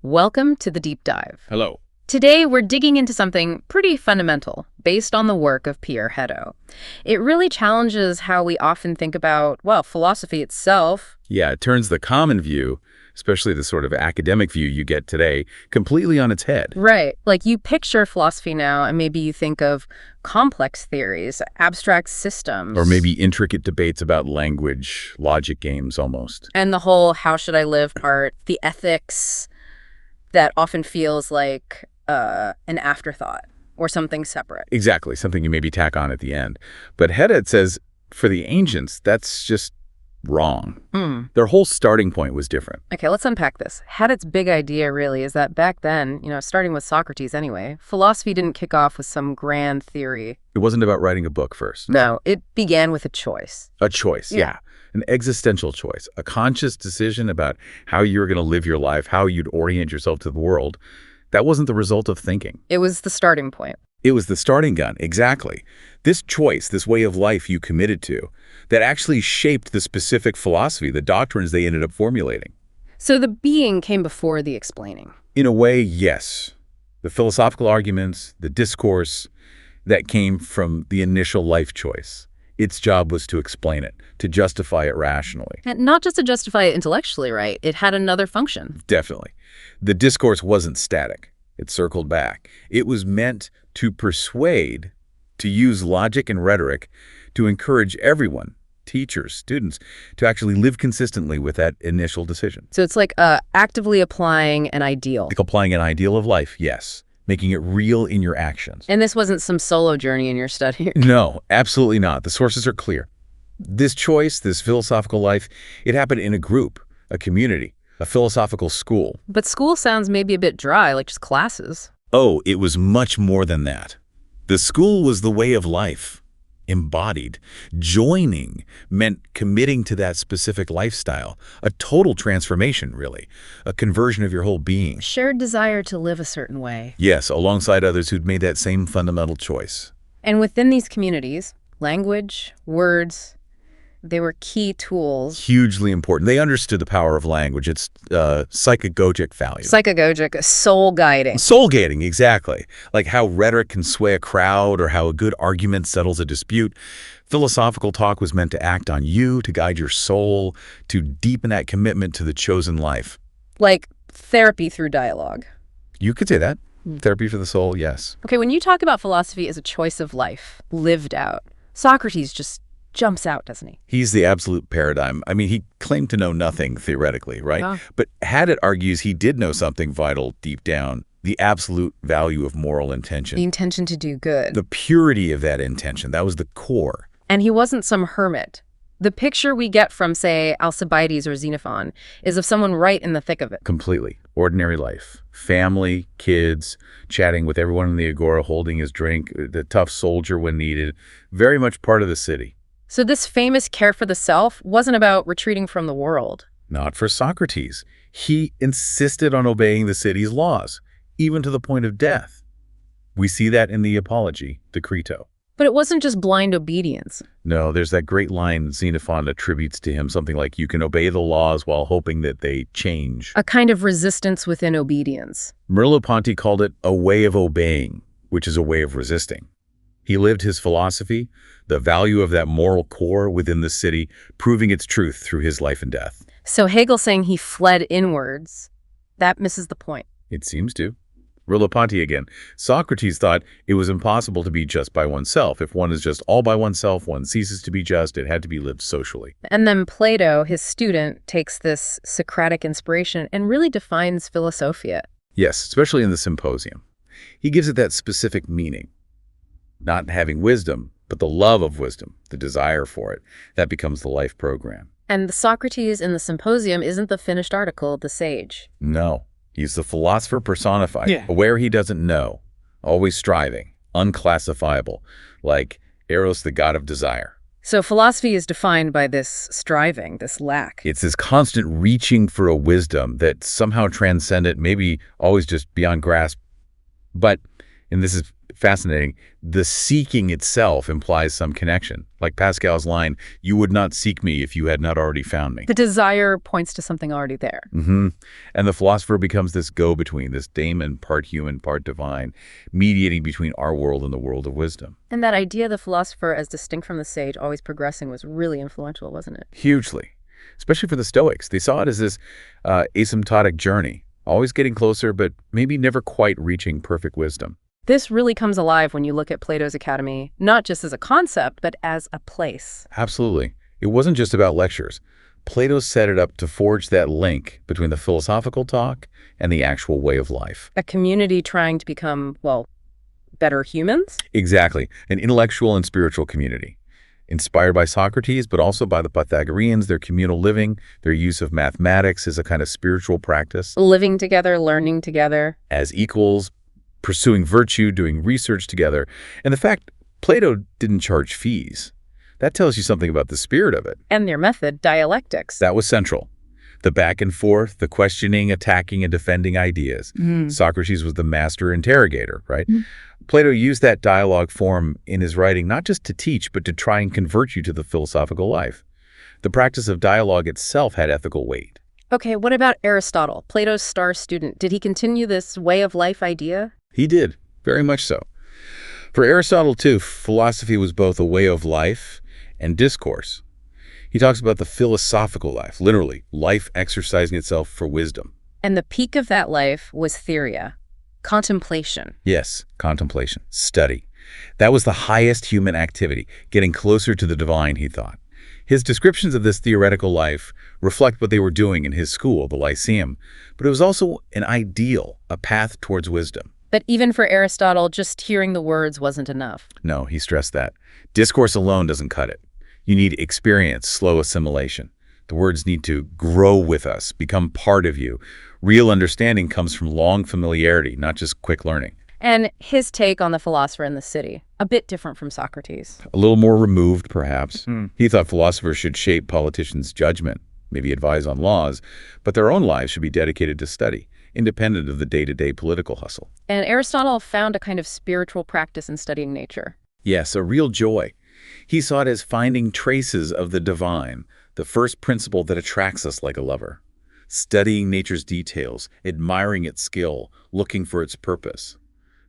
Welcome to the Deep Dive. Hello. Today, we're digging into something pretty fundamental, based on the work of Pierre Hadot. It really challenges how we often think about, well, philosophy itself. Yeah, it turns the common view, especially the sort of academic view you get today, completely on its head. Right. Like you picture philosophy now, and maybe you think of complex theories, abstract systems. Or maybe intricate debates about language, logic games almost. And the whole how should I live part, the ethics that often feels like an afterthought or something separate. Exactly, something you maybe tack on at the end. But Hadot says, for the ancients, that's just wrong. Their whole starting point was different. Okay, let's unpack this. Hadot's big idea really is that back then, starting with Socrates anyway, philosophy didn't kick off with some grand theory. It wasn't about writing a book first. No, it began with a choice. A choice, yeah. An existential choice, a conscious decision about how you're going to live your life, how you'd orient yourself to the world. That wasn't the result of thinking. It was the starting point. It was the starting gun, exactly. This choice, this way of life you committed to, that actually shaped the specific philosophy, the doctrines they ended up formulating. So the being came before the explaining. In a way, yes. The philosophical arguments, the discourse, that came from the initial life choice. Its job was to explain it, to justify it rationally. And not just to justify it intellectually, right? It had another function. Definitely. The discourse wasn't static. It circled back. It was meant to persuade, to use logic and rhetoric, to encourage everyone, teachers, students, to actually live consistently with that initial decision. So it's like actively applying an ideal. Like applying an ideal of life, yes. Making it real in your actions. And this wasn't some solo journey in your study. No, absolutely not. The sources are clear. This choice, this philosophical life, it happened in a group, a community, a philosophical school. But school sounds maybe a bit dry, like just classes. Oh, it was much more than that. The school was the way of life, embodied. Joining meant committing to that specific lifestyle, a total transformation, really, a conversion of your whole being. Shared desire to live a certain way. Yes, alongside others who'd made that same fundamental choice. And within these communities, language, words, they were key tools. Hugely important. They understood the power of language. It's psychagogic value. Psychagogic, soul guiding. Soul gating, exactly. Like how rhetoric can sway a crowd or how a good argument settles a dispute. Philosophical talk was meant to act on you, to guide your soul, to deepen that commitment to the chosen life. Like therapy through dialogue. You could say that. Therapy for the soul, yes. Okay, when you talk about philosophy as a choice of life, lived out, Socrates just jumps out, doesn't he? He's the absolute paradigm. I mean, he claimed to know nothing theoretically, right? Oh. But Hadot argues he did know something vital deep down, the absolute value of moral intention. The intention to do good. The purity of that intention, that was the core. And he wasn't some hermit. The picture we get from, say, Alcibiades or Xenophon is of someone right in the thick of it. Completely. Ordinary life. Family, kids, chatting with everyone in the agora, holding his drink, the tough soldier when needed. Very much part of the city. So this famous care for the self wasn't about retreating from the world. Not for Socrates. He insisted on obeying the city's laws, even to the point of death. We see that in the Apology, Decreto. But it wasn't just blind obedience. No, there's that great line Xenophon attributes to him, something like, you can obey the laws while hoping that they change. A kind of resistance within obedience. Merleau-Ponty called it a way of obeying, which is a way of resisting. He lived his philosophy, the value of that moral core within the city, proving its truth through his life and death. So Hegel saying he fled inwards, that misses the point. It seems to. Merleau-Ponty again. Socrates thought it was impossible to be just by oneself. If one is just all by oneself, one ceases to be just. It had to be lived socially. And then Plato, his student, takes this Socratic inspiration and really defines philosophia. Yes, especially in the Symposium. He gives it that specific meaning. Not having wisdom, but the love of wisdom, the desire for it. That becomes the life program. And the Socrates in the Symposium isn't the finished article, the sage. No. He's the philosopher personified, aware he doesn't know, always striving, unclassifiable, like Eros, the god of desire. So philosophy is defined by this striving, this lack. It's this constant reaching for a wisdom that somehow transcendent, maybe always just beyond grasp. But And this is fascinating, the seeking itself implies some connection. Like Pascal's line, "You would not seek me if you had not already found me." The desire points to something already there. And the philosopher becomes this go-between, this daemon, part human, part divine, mediating between our world and the world of wisdom. And that idea of the philosopher as distinct from the sage, always progressing, was really influential, wasn't it? Hugely. Especially for the Stoics. They saw it as this asymptotic journey, always getting closer, but maybe never quite reaching perfect wisdom. This really comes alive when you look at Plato's Academy, not just as a concept, but as a place. Absolutely. It wasn't just about lectures. Plato set it up to forge that link between the philosophical talk and the actual way of life. A community trying to become, well, better humans? Exactly. An intellectual and spiritual community. Inspired by Socrates, but also by the Pythagoreans, their communal living, their use of mathematics as a kind of spiritual practice. Living together, learning together. As equals, pursuing virtue, doing research together. And the fact Plato didn't charge fees, that tells you something about the spirit of it. And their method, dialectics. That was central. The back and forth, the questioning, attacking, and defending ideas. Socrates was the master interrogator, right? Plato used that dialogue form in his writing not just to teach, but to try and convert you to the philosophical life. The practice of dialogue itself had ethical weight. Okay, what about Aristotle, Plato's star student? Did he continue this way of life idea? He did, very much so. For Aristotle, too, philosophy was both a way of life and discourse. He talks about the philosophical life, literally, life exercising itself for wisdom. And the peak of that life was theoria, contemplation. Yes, contemplation, study. That was the highest human activity, getting closer to the divine, he thought. His descriptions of this theoretical life reflect what they were doing in his school, the Lyceum, but it was also an ideal, a path towards wisdom. But even for Aristotle, just hearing the words wasn't enough. No, he stressed that. Discourse alone doesn't cut it. You need experience, slow assimilation. The words need to grow with us, become part of you. Real understanding comes from long familiarity, not just quick learning. And his take on the philosopher in the city, a bit different from Socrates. A little more removed, perhaps. He thought philosophers should shape politicians' judgment, maybe advise on laws, but their own lives should be dedicated to study, independent of the day-to-day political hustle. And Aristotle found a kind of spiritual practice in studying nature. Yes, a real joy. He saw it as finding traces of the divine, the first principle that attracts us like a lover. Studying nature's details, admiring its skill, looking for its purpose.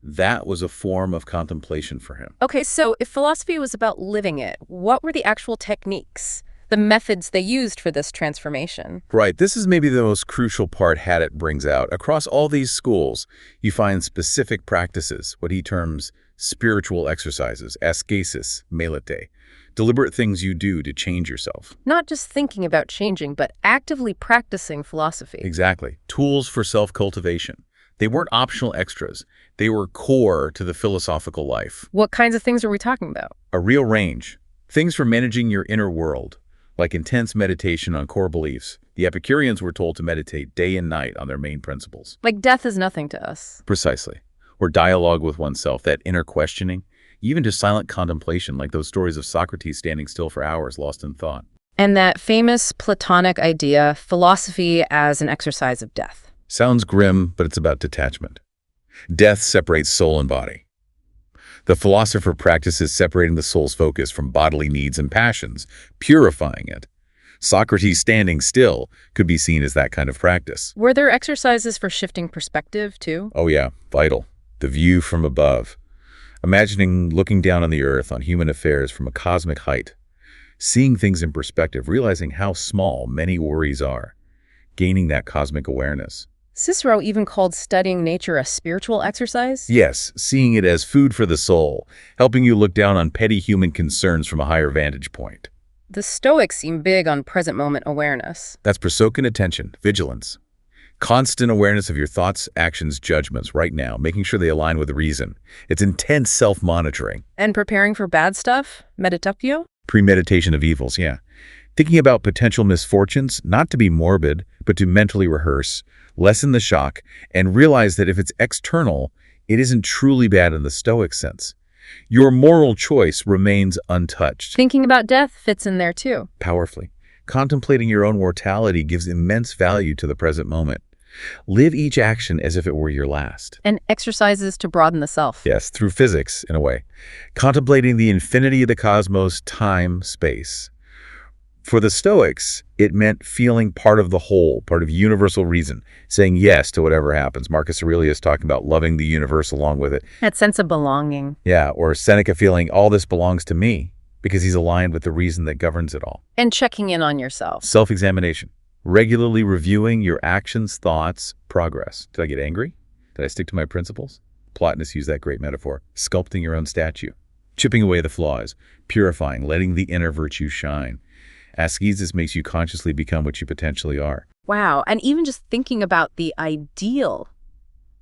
That was a form of contemplation for him. Okay, so if philosophy was about living it, what were the actual techniques, the methods they used for this transformation? Right, this is maybe the most crucial part Hadot brings out. Across all these schools, you find specific practices, what he terms spiritual exercises, ascesis, melite, deliberate things you do to change yourself. Not just thinking about changing, but actively practicing philosophy. Exactly. Tools for self-cultivation. They weren't optional extras. They were core to the philosophical life. What kinds of things are we talking about? A real range. Things for managing your inner world, like intense meditation on core beliefs. The Epicureans were told to meditate day and night on their main principles. Like death is nothing to us. Precisely. Or dialogue with oneself, that inner questioning, even to silent contemplation, like those stories of Socrates standing still for hours lost in thought. And that famous Platonic idea, philosophy as an exercise of death. Sounds grim, but it's about detachment. Death separates soul and body. The philosopher practices separating the soul's focus from bodily needs and passions, purifying it. Socrates standing still could be seen as that kind of practice. Were there exercises for shifting perspective, too? Oh yeah, vital. The view from above. Imagining looking down on the earth, on human affairs from a cosmic height. Seeing things in perspective, realizing how small many worries are. Gaining that cosmic awareness. Cicero even called studying nature a spiritual exercise? Yes, seeing it as food for the soul, helping you look down on petty human concerns from a higher vantage point. The Stoics seem big on present moment awareness. That's prosoken attention, vigilance. Constant awareness of your thoughts, actions, judgments right now, making sure they align with reason. It's intense self-monitoring. And preparing for bad stuff? Meditatio? Premeditation of evils, yeah. Thinking about potential misfortunes, not to be morbid, but to mentally rehearse, lessen the shock, and realize that if it's external, it isn't truly bad in the Stoic sense. Your moral choice remains untouched. Thinking about death fits in there too. Powerfully. Contemplating your own mortality gives immense value to the present moment. Live each action as if it were your last. And exercises to broaden the self. Yes, through physics, in a way. Contemplating the infinity of the cosmos, time, space. For the Stoics, it meant feeling part of the whole, part of universal reason, saying yes to whatever happens. Marcus Aurelius talking about loving the universe along with it. That sense of belonging. Yeah, or Seneca feeling all this belongs to me because he's aligned with the reason that governs it all. And checking in on yourself. Self-examination. Regularly reviewing your actions, thoughts, progress. Did I get angry? Did I stick to my principles? Plotinus used that great metaphor. Sculpting your own statue. Chipping away the flaws. Purifying, letting the inner virtue shine. Ascesis makes you consciously become what you potentially are. Wow, and even just thinking about the ideal,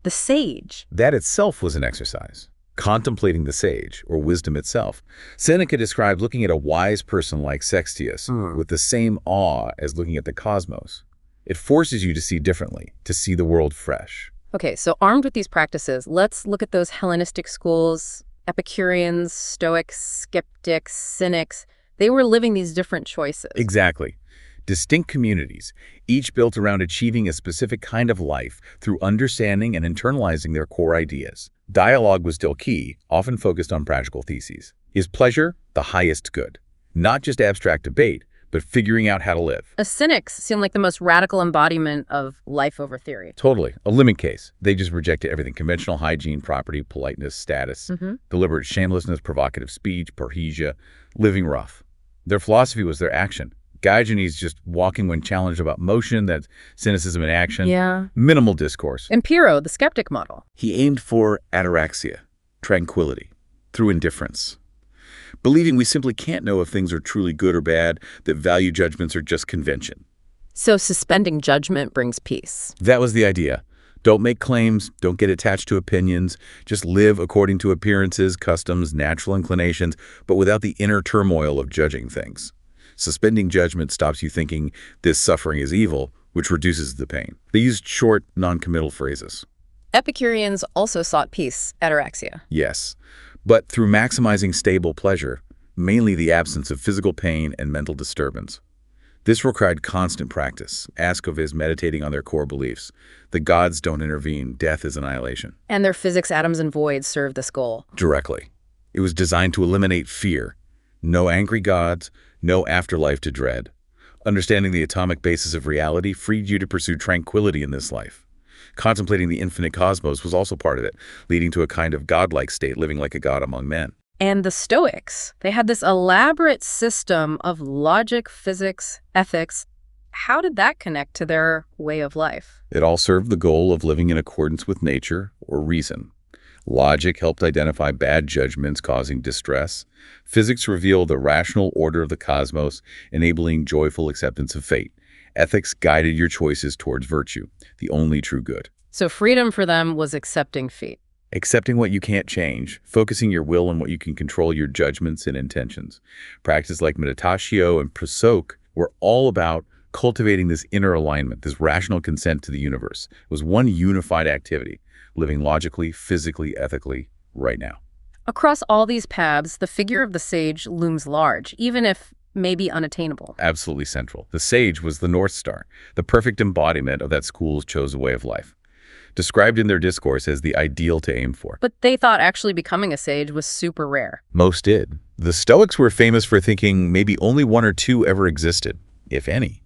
the sage. That itself was an exercise. Contemplating the sage, or wisdom itself. Seneca described looking at a wise person like Sextius with the same awe as looking at the cosmos. It forces you to see differently, to see the world fresh. Okay, so armed with these practices, let's look at those Hellenistic schools, Epicureans, Stoics, skeptics, cynics. They were living these different choices. Exactly. Distinct communities, each built around achieving a specific kind of life through understanding and internalizing their core ideas. Dialogue was still key, often focused on practical theses. Is pleasure the highest good? Not just abstract debate, but figuring out how to live. The cynics seem like the most radical embodiment of life over theory. Totally. A limit case. They just rejected everything. Conventional hygiene, property, politeness, status, deliberate shamelessness, provocative speech, parrhesia, living rough. Their philosophy was their action. Diogenes just walking when challenged about motion, that's cynicism in action. Yeah. Minimal discourse. And Pyrrho, the skeptic model. He aimed for ataraxia, tranquility, through indifference. Believing we simply can't know if things are truly good or bad, that value judgments are just convention. So suspending judgment brings peace. That was the idea. Don't make claims, don't get attached to opinions, just live according to appearances, customs, natural inclinations, but without the inner turmoil of judging things. Suspending judgment stops you thinking this suffering is evil, which reduces the pain. They used short, non-committal phrases. Epicureans also sought peace, ataraxia. Yes, but through maximizing stable pleasure, mainly the absence of physical pain and mental disturbance. This required constant practice. Ask of is meditating on their core beliefs. The gods don't intervene. Death is annihilation. And their physics, atoms, and voids serve this goal. Directly. It was designed to eliminate fear. No angry gods, no afterlife to dread. Understanding the atomic basis of reality freed you to pursue tranquility in this life. Contemplating the infinite cosmos was also part of it, leading to a kind of godlike state, living like a god among men. And the Stoics, they had this elaborate system of logic, physics, ethics. How did that connect to their way of life? It all served the goal of living in accordance with nature or reason. Logic helped identify bad judgments causing distress. Physics revealed the rational order of the cosmos, enabling joyful acceptance of fate. Ethics guided your choices towards virtue, the only true good. So freedom for them was accepting fate. Accepting what you can't change, focusing your will on what you can control, your judgments and intentions. Practices like meditatio and prosoc were all about cultivating this inner alignment, this rational consent to the universe. It was one unified activity, living logically, physically, ethically, right now. Across all these paths, the figure of the sage looms large, even if maybe unattainable. Absolutely central. The sage was the North Star, the perfect embodiment of that school's chosen way of life. Described in their discourse as the ideal to aim for. But they thought actually becoming a sage was super rare. Most did. The Stoics were famous for thinking maybe only one or two ever existed, if any.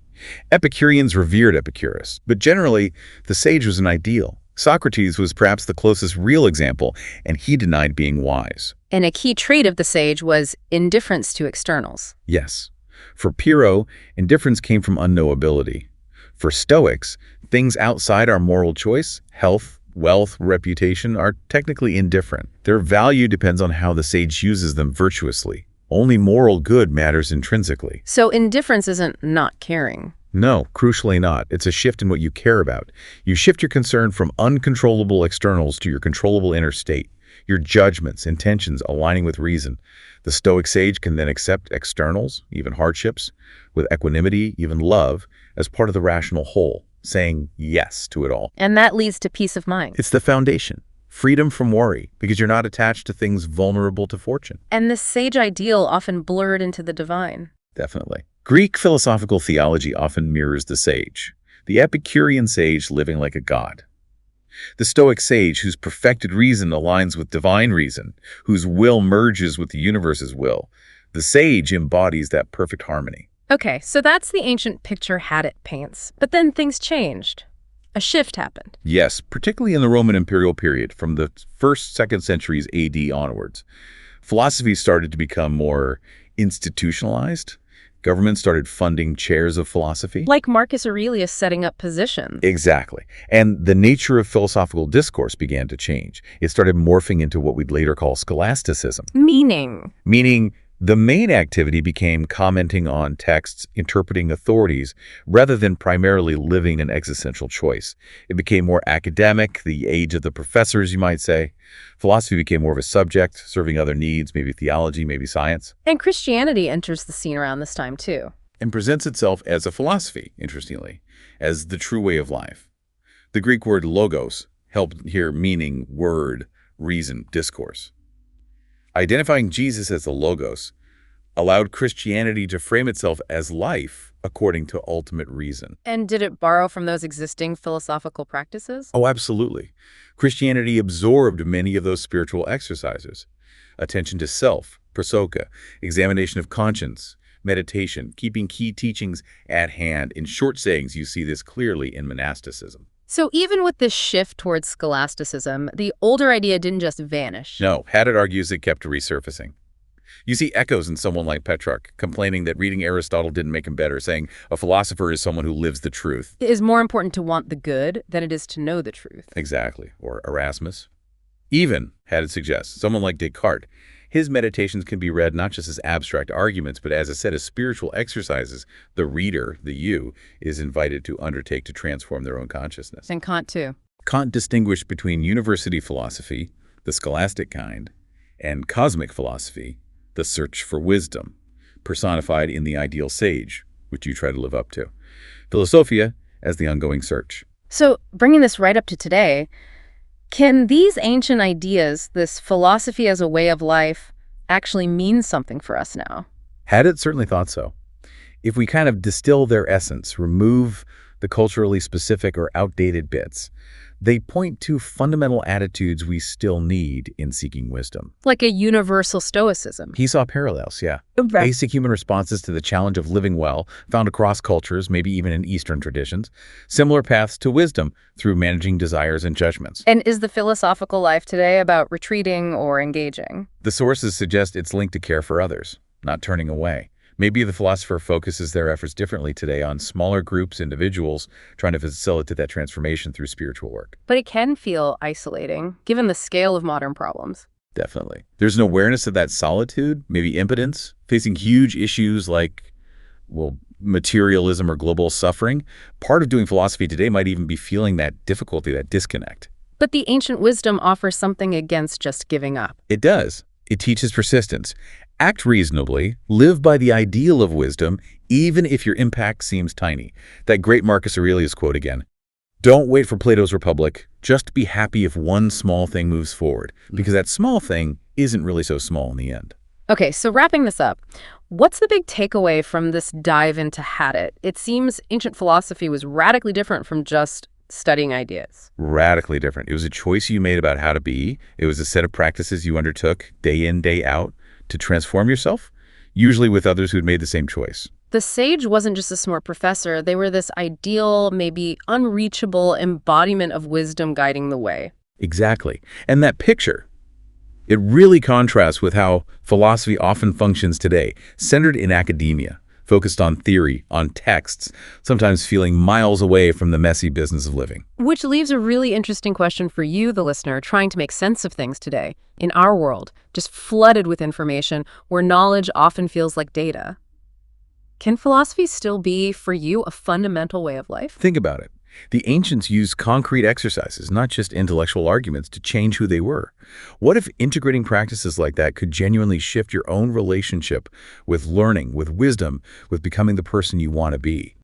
Epicureans revered Epicurus, but generally, the sage was an ideal. Socrates was perhaps the closest real example, and he denied being wise. And a key trait of the sage was indifference to externals. Yes. For Pyrrho, indifference came from unknowability. For Stoics, things outside our moral choice, health, wealth, reputation, are technically indifferent. Their value depends on how the sage uses them virtuously. Only moral good matters intrinsically. So indifference isn't not caring. No, crucially not. It's a shift in what you care about. You shift your concern from uncontrollable externals to your controllable inner state. Your judgments, intentions aligning with reason. The Stoic sage can then accept externals, even hardships, with equanimity, even love, as part of the rational whole, saying yes to it all. And that leads to peace of mind. It's the foundation. Freedom from worry, because you're not attached to things vulnerable to fortune. And this sage ideal often blurred into the divine. Definitely. Greek philosophical theology often mirrors the sage. the Epicurean sage living like a god, the Stoic sage whose perfected reason aligns with divine reason, whose will merges with the universe's will. The sage embodies that perfect harmony. Okay, so that's the ancient picture Hadot paints. But then things changed. A shift happened. Yes, particularly in the Roman imperial period, from the 1st, 2nd centuries AD onwards. Philosophy started to become more institutionalized. Government started funding chairs of philosophy. Like Marcus Aurelius setting up positions. Exactly. And the nature of philosophical discourse began to change. It started morphing into what we'd later call scholasticism. Meaning the main activity became commenting on texts, interpreting authorities, rather than primarily living an existential choice. It became more academic, the age of the professors, you might say. Philosophy became more of a subject, serving other needs, maybe theology, maybe science. And Christianity enters the scene around this time, too. And presents itself as a philosophy, interestingly, as the true way of life. The Greek word logos helped here meaning word, reason, discourse. Identifying Jesus as the Logos allowed Christianity to frame itself as life according to ultimate reason. And did it borrow from those existing philosophical practices? Oh, absolutely. Christianity absorbed many of those spiritual exercises. Attention to self, prosoka, examination of conscience, meditation, keeping key teachings at hand. In short sayings, you see this clearly in monasticism. So even with this shift towards scholasticism, the older idea didn't just vanish. No, Hadot argues it kept resurfacing. You see echoes in someone like Petrarch, complaining that reading Aristotle didn't make him better, saying a philosopher is someone who lives the truth. It is more important to want the good than it is to know the truth. Exactly. Or Erasmus. Even, Hadot suggests, someone like Descartes. His meditations can be read not just as abstract arguments, but as a set of spiritual exercises the reader, the you, is invited to undertake to transform their own consciousness. And Kant, too. Kant distinguished between university philosophy, the scholastic kind, and cosmic philosophy, the search for wisdom, personified in the ideal sage, which you try to live up to. Philosophia as the ongoing search. So, bringing this right up to today, can these ancient ideas, this philosophy as a way of life, actually mean something for us now? Hadot certainly thought so. If we kind of distill their essence, remove the culturally specific or outdated bits, they point to fundamental attitudes we still need in seeking wisdom. Like a universal stoicism. He saw parallels, yeah. Right. Basic human responses to the challenge of living well, found across cultures, maybe even in Eastern traditions. Similar paths to wisdom through managing desires and judgments. And is the philosophical life today about retreating or engaging? The sources suggest it's linked to care for others, not turning away. Maybe the philosopher focuses their efforts differently today on smaller groups, individuals, trying to facilitate that transformation through spiritual work. But it can feel isolating, given the scale of modern problems. Definitely. There's an awareness of that solitude, maybe impotence, facing huge issues like, well, materialism or global suffering. Part of doing philosophy today might even be feeling that difficulty, that disconnect. But the ancient wisdom offers something against just giving up. It does. It teaches persistence. Act reasonably, live by the ideal of wisdom, even if your impact seems tiny. That great Marcus Aurelius quote again. Don't wait for Plato's Republic. Just be happy if one small thing moves forward, because that small thing isn't really so small in the end. Okay, so wrapping this up, what's the big takeaway from this dive into Hadot? It seems ancient philosophy was radically different from just studying ideas. Radically different. It was a choice you made about how to be. It was a set of practices you undertook day in, day out to transform yourself, usually with others who'd made the same choice. The sage wasn't just a smart professor. They were this ideal, maybe unreachable embodiment of wisdom guiding the way. Exactly. And that picture, it really contrasts with how philosophy often functions today, centered in academia, focused on theory, on texts, sometimes feeling miles away from the messy business of living. Which leaves a really interesting question for you, the listener, trying to make sense of things today. In our world, just flooded with information, where knowledge often feels like data. Can philosophy still be, for you, a fundamental way of life? Think about it. The ancients used concrete exercises, not just intellectual arguments, to change who they were. What if integrating practices like that could genuinely shift your own relationship with learning, with wisdom, with becoming the person you want to be?